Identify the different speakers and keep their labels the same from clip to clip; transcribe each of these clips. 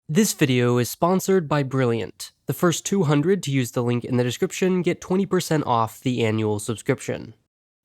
Speaker 1: This video is sponsored by Brilliant. The first 200 to use the link in the description get 20% off the annual subscription.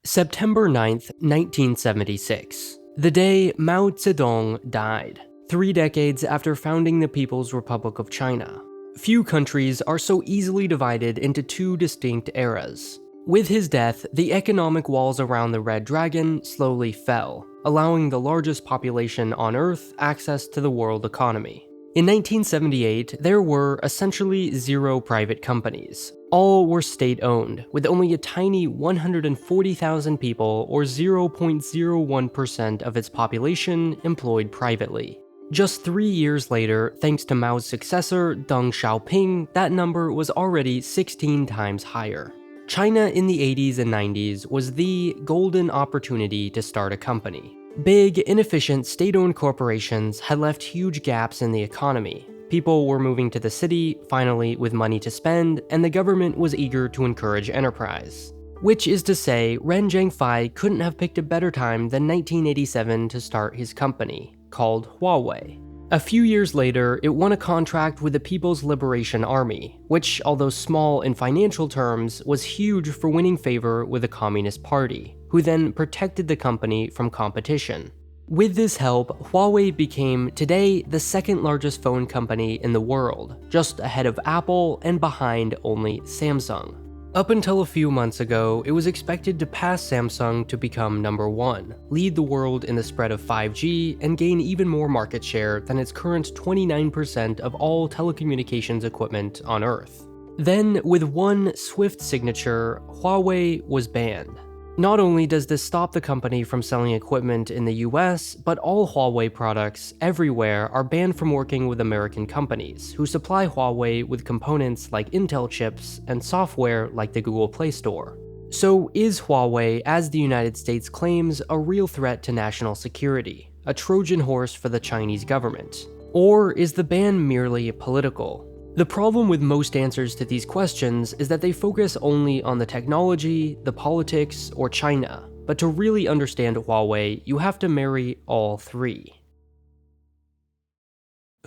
Speaker 1: September 9th, 1976. The day Mao Zedong died, 3 decades after founding the People's Republic of China. Few countries are so easily divided into two distinct eras. With his death, the economic walls around the Red Dragon slowly fell, allowing the largest population on Earth access to the world economy. In 1978, there were essentially 0 private companies. All were state-owned, with only a tiny 140,000 people or 0.01% of its population employed privately. Just 3 years later, thanks to Mao's successor, Deng Xiaoping, that number was already 16 times higher. China in the 80s and 90s was the golden opportunity to start a company. Big, inefficient, state-owned corporations had left huge gaps in the economy. People were moving to the city, finally, with money to spend, and the government was eager to encourage enterprise. Which is to say, Ren Zhengfei couldn't have picked a better time than 1987 to start his company, called Huawei. A few years later, it won a contract with the People's Liberation Army, which, although small in financial terms, was huge for winning favor with the Communist Party, who then protected the company from competition. With this help, Huawei became, today, the second largest phone company in the world, just ahead of Apple and behind only Samsung. Up until a few months ago, it was expected to pass Samsung to become number 1, lead the world in the spread of 5G, and gain even more market share than its current 29% of all telecommunications equipment on Earth. Then, with one swift signature, Huawei was banned. Not only does this stop the company from selling equipment in the US, but all Huawei products everywhere are banned from working with American companies, who supply Huawei with components like Intel chips and software like the Google Play Store. So is Huawei, as the United States claims, a real threat to national security, a Trojan horse for the Chinese government? Or is the ban merely political? The problem with most answers to these questions is that they focus only on the technology, the politics, or China, but to really understand Huawei, you have to marry all three.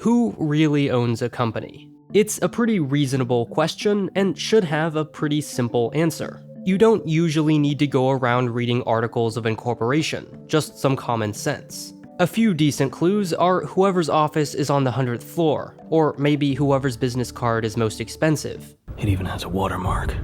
Speaker 1: Who really owns a company? It's a pretty reasonable question and should have a pretty simple answer. You don't usually need to go around reading articles of incorporation, just some common sense. A few decent clues are whoever's office is on the 100th floor, or maybe whoever's business card is most expensive.
Speaker 2: It even has a watermark.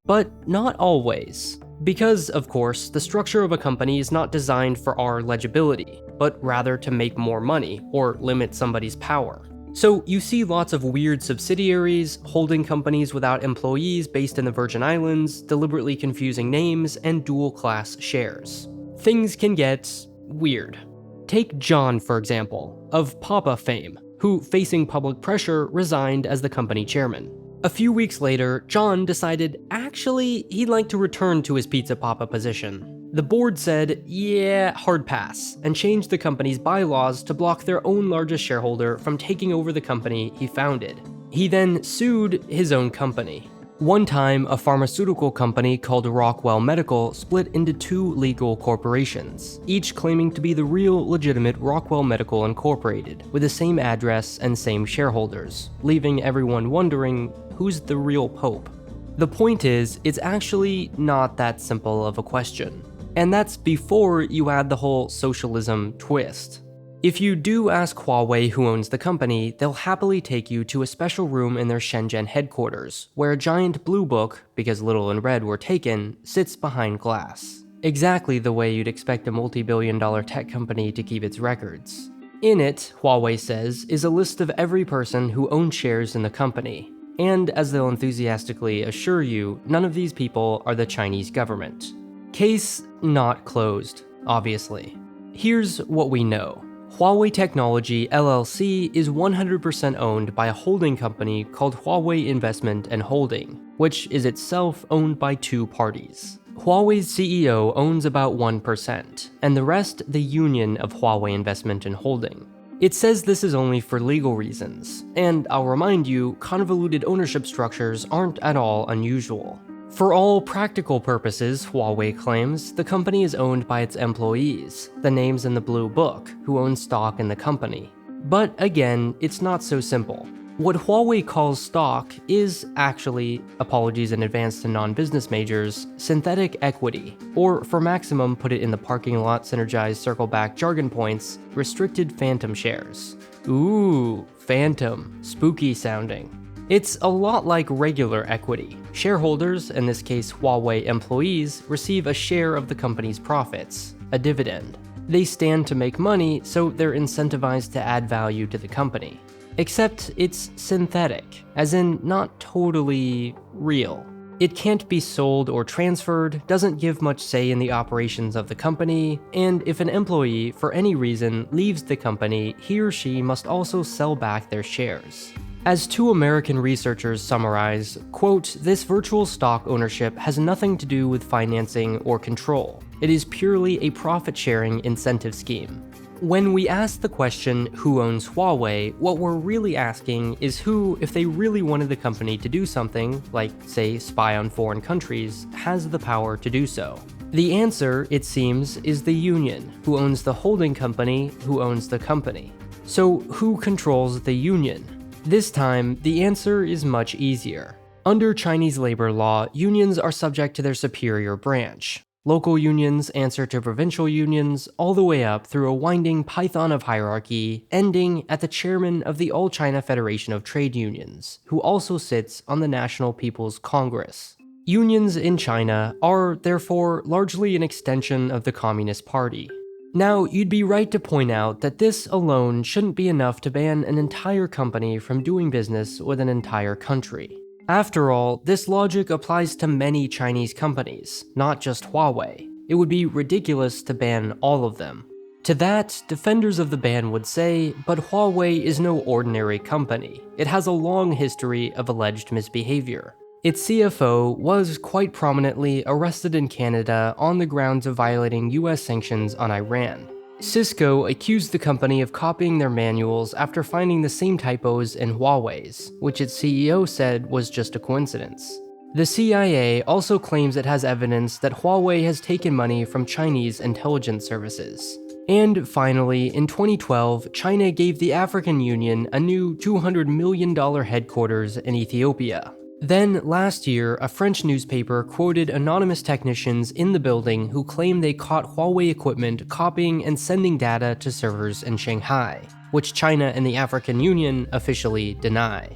Speaker 1: But not always. Because, of course, the structure of a company is not designed for our legibility, but rather to make more money, or limit somebody's power. So you see lots of weird subsidiaries, holding companies without employees based in the Virgin Islands, deliberately confusing names, and dual-class shares. Things can get weird. Take John, for example, of Papa fame, who, facing public pressure, resigned as the company chairman. A few weeks later, John decided actually he'd like to return to his Pizza Papa position. The board said, yeah, hard pass, and changed the company's bylaws to block their own largest shareholder from taking over the company he founded. He then sued his own company. One time, a pharmaceutical company called Rockwell Medical split into 2 legal corporations, each claiming to be the real, legitimate Rockwell Medical Incorporated, with the same address and same shareholders, leaving everyone wondering, who's the real pope? The point is, it's actually not that simple of a question. And that's before you add the whole socialism twist. If you do ask Huawei who owns the company, they'll happily take you to a special room in their Shenzhen headquarters, where a giant blue book, because little and red were taken, sits behind glass. Exactly the way you'd expect a multi-billion-dollar tech company to keep its records. In it, Huawei says, is a list of every person who owns shares in the company. And as they'll enthusiastically assure you, none of these people are the Chinese government. Case not closed, obviously. Here's what we know. Huawei Technology LLC is 100% owned by a holding company called Huawei Investment and Holding, which is itself owned by 2 parties. Huawei's CEO owns about 1%, and the rest the union of Huawei Investment and Holding. It says this is only for legal reasons, and I'll remind you, convoluted ownership structures aren't at all unusual. For all practical purposes, Huawei claims, the company is owned by its employees, the names in the blue book, who own stock in the company. But again, it's not so simple. What Huawei calls stock is actually, apologies in advance to non-business majors, synthetic equity, or for Maximum put it in the parking lot synergized circle back jargon points, restricted phantom shares. Ooh, phantom, spooky sounding. It's a lot like regular equity. Shareholders, in this case Huawei employees, receive a share of the company's profits, a dividend. They stand to make money, so they're incentivized to add value to the company. Except it's synthetic, as in not totally real. It can't be sold or transferred, doesn't give much say in the operations of the company, and if an employee, for any reason, leaves the company, he or she must also sell back their shares. As two American researchers summarize, quote, "This virtual stock ownership has nothing to do with financing or control. It is purely a profit-sharing incentive scheme." When we ask the question, who owns Huawei, what we're really asking is who, if they really wanted the company to do something, like, say, spy on foreign countries, has the power to do so. The answer, it seems, is the union, who owns the holding company, who owns the company. So, who controls the union? This time, the answer is much easier. Under Chinese labor law, unions are subject to their superior branch. Local unions answer to provincial unions, all the way up through a winding python of hierarchy, ending at the chairman of the All China Federation of Trade Unions, who also sits on the National People's Congress. Unions in China are, therefore, largely an extension of the Communist Party. Now, you'd be right to point out that this alone shouldn't be enough to ban an entire company from doing business with an entire country. After all, this logic applies to many Chinese companies, not just Huawei. It would be ridiculous to ban all of them. To that, defenders of the ban would say, but Huawei is no ordinary company. It has a long history of alleged misbehavior. Its CFO was quite prominently arrested in Canada on the grounds of violating US sanctions on Iran. Cisco accused the company of copying their manuals after finding the same typos in Huawei's, which its CEO said was just a coincidence. The CIA also claims it has evidence that Huawei has taken money from Chinese intelligence services. And finally, in 2012, China gave the African Union a new $200 million headquarters in Ethiopia. Then, last year, a French newspaper quoted anonymous technicians in the building who claimed they caught Huawei equipment copying and sending data to servers in Shanghai, which China and the African Union officially deny.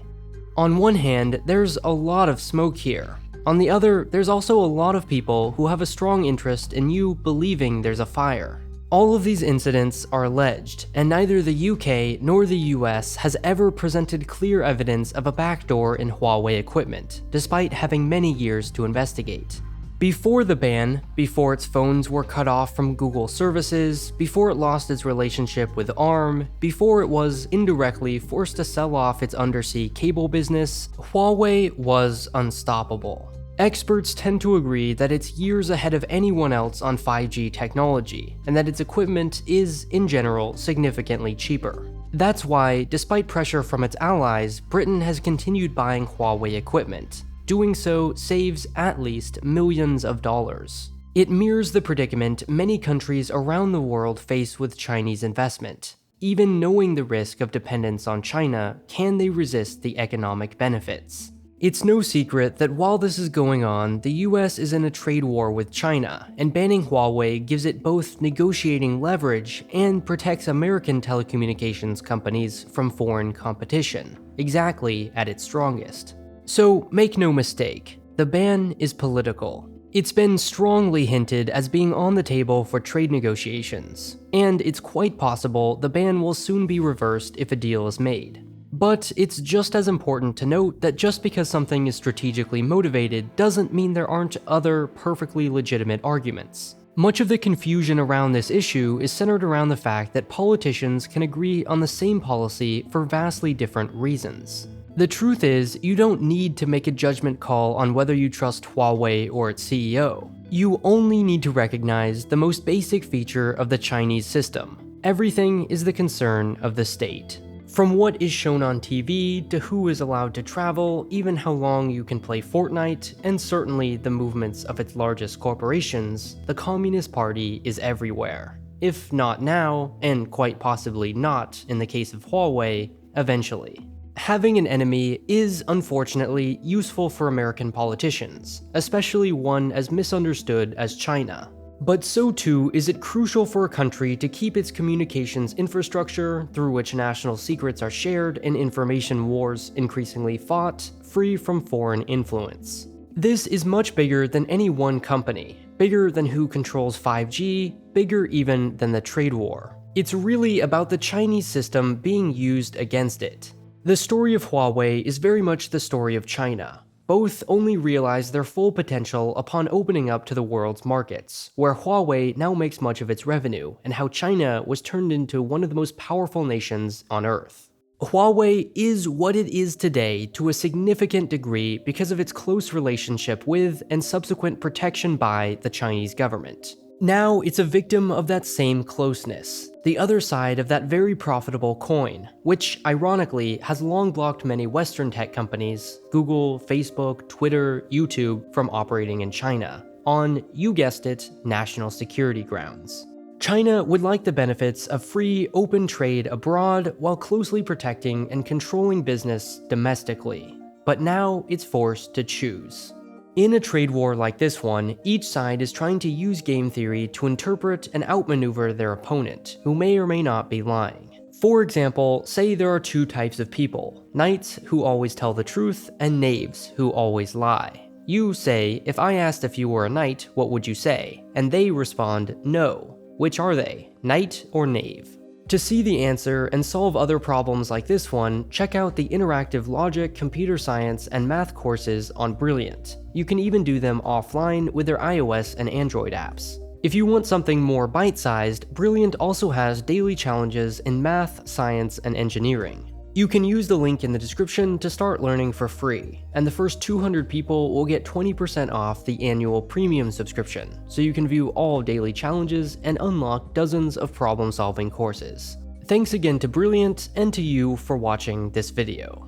Speaker 1: On one hand, there's a lot of smoke here. On the other, there's also a lot of people who have a strong interest in you believing there's a fire. All of these incidents are alleged, and neither the UK nor the US has ever presented clear evidence of a backdoor in Huawei equipment, despite having many years to investigate. Before the ban, before its phones were cut off from Google services, before it lost its relationship with ARM, before it was indirectly forced to sell off its undersea cable business, Huawei was unstoppable. Experts tend to agree that it's years ahead of anyone else on 5G technology, and that its equipment is, in general, significantly cheaper. That's why, despite pressure from its allies, Britain has continued buying Huawei equipment. Doing so saves at least millions of dollars. It mirrors the predicament many countries around the world face with Chinese investment. Even knowing the risk of dependence on China, can they resist the economic benefits? It's no secret that while this is going on, the US is in a trade war with China, and banning Huawei gives it both negotiating leverage and protects American telecommunications companies from foreign competition, exactly at its strongest. So make no mistake, the ban is political. It's been strongly hinted as being on the table for trade negotiations, and it's quite possible the ban will soon be reversed if a deal is made. But it's just as important to note that just because something is strategically motivated doesn't mean there aren't other perfectly legitimate arguments. Much of the confusion around this issue is centered around the fact that politicians can agree on the same policy for vastly different reasons. The truth is, you don't need to make a judgment call on whether you trust Huawei or its CEO. You only need to recognize the most basic feature of the Chinese system. Everything is the concern of the state. From what is shown on TV, to who is allowed to travel, even how long you can play Fortnite, and certainly the movements of its largest corporations, the Communist Party is everywhere. if not now, and quite possibly not in the case of Huawei, eventually. Having an enemy is, unfortunately, useful for American politicians, especially one as misunderstood as China. But so too is it crucial for a country to keep its communications infrastructure, through which national secrets are shared and information wars increasingly fought, free from foreign influence. This is much bigger than any one company, bigger than who controls 5G, bigger even than the trade war. It's really about the Chinese system being used against it. The story of Huawei is very much the story of China. Both only realize their full potential upon opening up to the world's markets, where Huawei now makes much of its revenue, and how China was turned into one of the most powerful nations on Earth. Huawei is what it is today to a significant degree because of its close relationship with and subsequent protection by the Chinese government. Now it's a victim of that same closeness, the other side of that very profitable coin, which ironically has long blocked many Western tech companies, Google, Facebook, Twitter, YouTube, from operating in China, on, you guessed it, national security grounds. China would like the benefits of free, open trade abroad while closely protecting and controlling business domestically, but now it's forced to choose. In a trade war like this one, each side is trying to use game theory to interpret and outmaneuver their opponent, who may or may not be lying. For example, say there are two types of people, knights who always tell the truth and knaves who always lie. You say, if I asked if you were a knight, what would you say? And they respond, no. Which are they, knight or knave? To see the answer and solve other problems like this one, check out the interactive logic, computer science, and math courses on Brilliant. You can even do them offline with their iOS and Android apps. If you want something more bite-sized, Brilliant also has daily challenges in math, science, and engineering. You can use the link in the description to start learning for free, and the first 200 people will get 20% off the annual premium subscription, so you can view all daily challenges and unlock dozens of problem-solving courses. Thanks again to Brilliant and to you for watching this video.